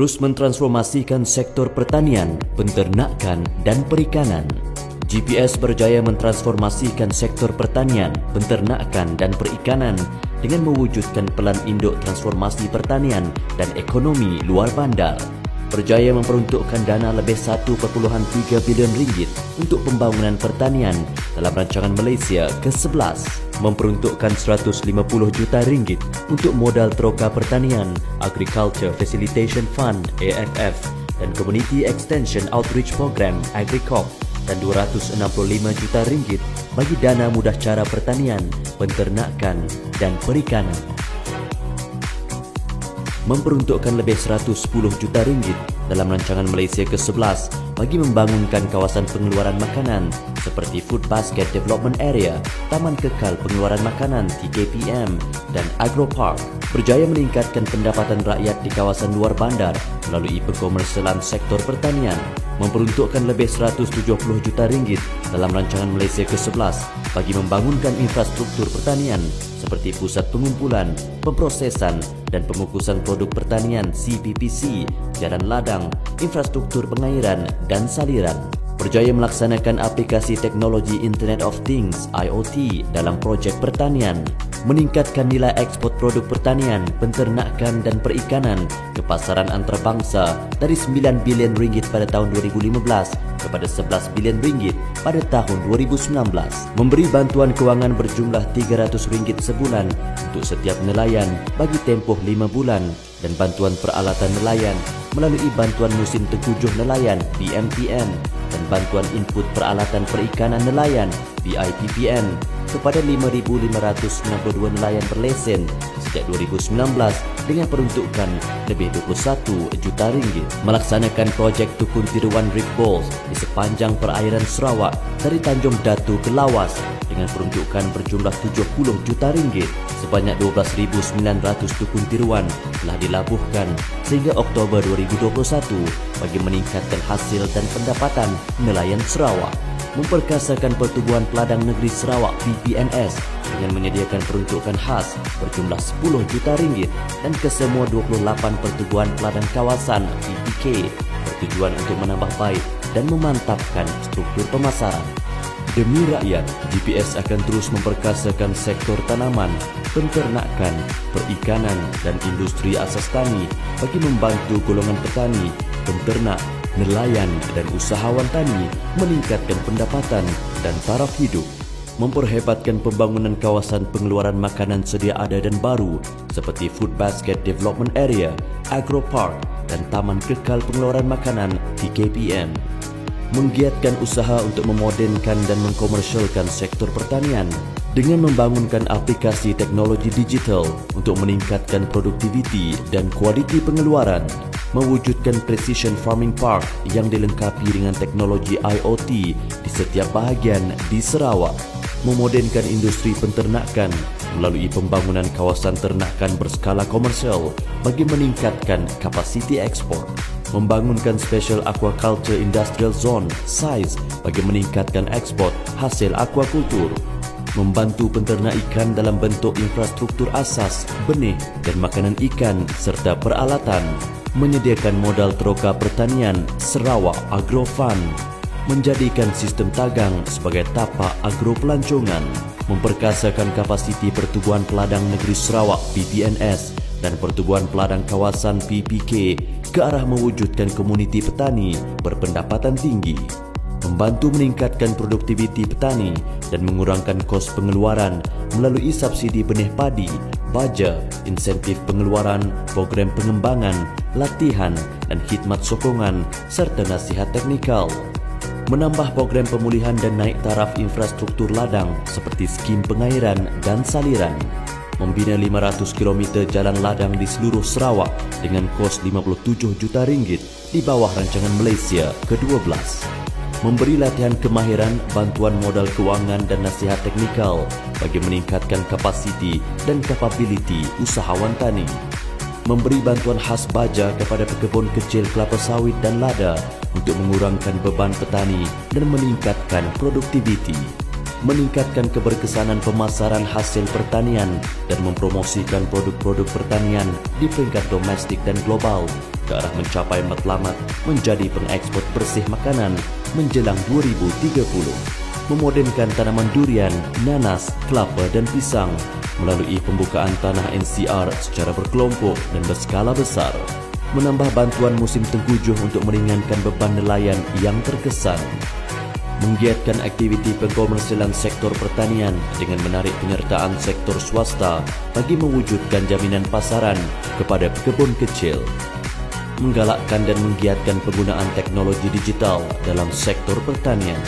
terus mentransformasikan sektor pertanian, penternakan dan perikanan. GPS berjaya mentransformasikan sektor pertanian, penternakan dan perikanan dengan mewujudkan pelan induk transformasi pertanian dan ekonomi luar bandar. Berjaya memperuntukkan dana lebih 1.3 bilion ringgit untuk pembangunan pertanian dalam rancangan Malaysia ke-11. Memperuntukkan 150 juta ringgit untuk modal teroka pertanian, Agriculture Facilitation Fund AFF dan Community Extension Outreach Program AgriCorp dan 265 juta ringgit bagi dana mudah cara pertanian, penternakan dan perikanan. Memperuntukkan lebih 110 juta ringgit dalam rancangan Malaysia ke-11 bagi membangunkan kawasan pengeluaran makanan seperti Food Basket Development Area, Taman Kekal Pengeluaran Makanan TKPM dan Agropark. Berjaya meningkatkan pendapatan rakyat di kawasan luar bandar melalui pengomersialan sektor pertanian. Memperuntukkan lebih 170 juta ringgit dalam rancangan Malaysia ke-11 bagi membangunkan infrastruktur pertanian seperti pusat pengumpulan, pemprosesan dan pengukusan produk pertanian CPPC, jalan ladang, infrastruktur pengairan dan saliran. Berjaya melaksanakan aplikasi teknologi Internet of Things IoT dalam projek pertanian. Meningkatkan nilai ekspor produk pertanian, penternakan dan perikanan ke pasaran antarabangsa dari 9 bilion ringgit pada tahun 2015 kepada 11 bilion ringgit pada tahun 2019. Memberi bantuan kewangan berjumlah RM300 sebulan untuk setiap nelayan bagi tempoh 5 bulan dan bantuan peralatan nelayan melalui bantuan musim tengkujuh nelayan BMTN dan bantuan input peralatan perikanan nelayan BIPPN kepada 5,592 nelayan berlesen sejak 2019 dengan peruntukan lebih 21 juta ringgit. Melaksanakan projek Tukun Tiruan Reef Balls di sepanjang perairan Sarawak dari Tanjung Datu ke Lawas dengan peruntukan berjumlah 70 juta ringgit. Sebanyak 12,900 tukun tiruan telah dilabuhkan sehingga Oktober 2021 bagi meningkatkan hasil dan pendapatan nelayan Sarawak. Memperkasakan Pertubuhan Peladang Negeri Sarawak PPNS dengan menyediakan peruntukan khas berjumlah 10 juta ringgit dan kesemua 28 Pertubuhan Peladang Kawasan PPK bertujuan untuk menambah baik dan memantapkan struktur pemasaran. Demi rakyat, GPS akan terus memperkasakan sektor tanaman, penternakan, perikanan dan industri asas tani bagi membantu golongan petani, penternak, nelayan dan usahawan tani meningkatkan pendapatan dan taraf hidup. Memperhebatkan pembangunan kawasan pengeluaran makanan sedia ada dan baru seperti Food Basket Development Area, Agropark dan Taman Kekal Pengeluaran Makanan TKPM. Menggiatkan usaha untuk memodernkan dan mengkomersialkan sektor pertanian dengan membangunkan aplikasi teknologi digital untuk meningkatkan produktiviti dan kualiti pengeluaran. Mewujudkan Precision Farming Park yang dilengkapi dengan teknologi IoT di setiap bahagian di Sarawak. Memodernkan industri penternakan melalui pembangunan kawasan ternakan berskala komersial bagi meningkatkan kapasiti ekspor. Membangunkan Special Aquaculture Industrial Zone SAIZ bagi meningkatkan ekspor hasil aquakultur. Membantu penternak ikan dalam bentuk infrastruktur asas, benih dan makanan ikan serta peralatan. Menyediakan modal teroka pertanian Sarawak Agro Fund. Menjadikan sistem tagang sebagai tapak agro pelancongan. Memperkasakan kapasiti Pertubuhan Peladang Negeri Sarawak PPNS dan Pertubuhan Peladang Kawasan PPK ke arah mewujudkan komuniti petani berpendapatan tinggi. Membantu meningkatkan produktiviti petani dan mengurangkan kos pengeluaran melalui subsidi benih padi, baja, insentif pengeluaran, program pengembangan, latihan dan khidmat sokongan serta nasihat teknikal. Menambah program pemulihan dan naik taraf infrastruktur ladang seperti skim pengairan dan saliran. Membina 500 km jalan ladang di seluruh Sarawak dengan kos 57 juta ringgit di bawah rancangan Malaysia ke-12. Memberi latihan kemahiran, bantuan modal kewangan dan nasihat teknikal bagi meningkatkan kapasiti dan kapabiliti usahawan tani. Memberi bantuan khas baja kepada pekebun kecil kelapa sawit dan lada untuk mengurangkan beban petani dan meningkatkan produktiviti. meningkatkan keberkesanan pemasaran hasil pertanian dan mempromosikan produk-produk pertanian di peringkat domestik dan global ke arah mencapai matlamat menjadi pengekspor bersih makanan menjelang 2030. Memodenkan tanaman durian, nanas, kelapa dan pisang melalui pembukaan tanah NCR secara berkelompok dan berskala besar. Menambah bantuan musim tengkujuh untuk meringankan beban nelayan yang terkesan. Menggiatkan aktiviti pengkomersialan sektor pertanian dengan menarik penyertaan sektor swasta bagi mewujudkan jaminan pasaran kepada pekebun kecil. Menggalakkan dan menggiatkan penggunaan teknologi digital dalam sektor pertanian.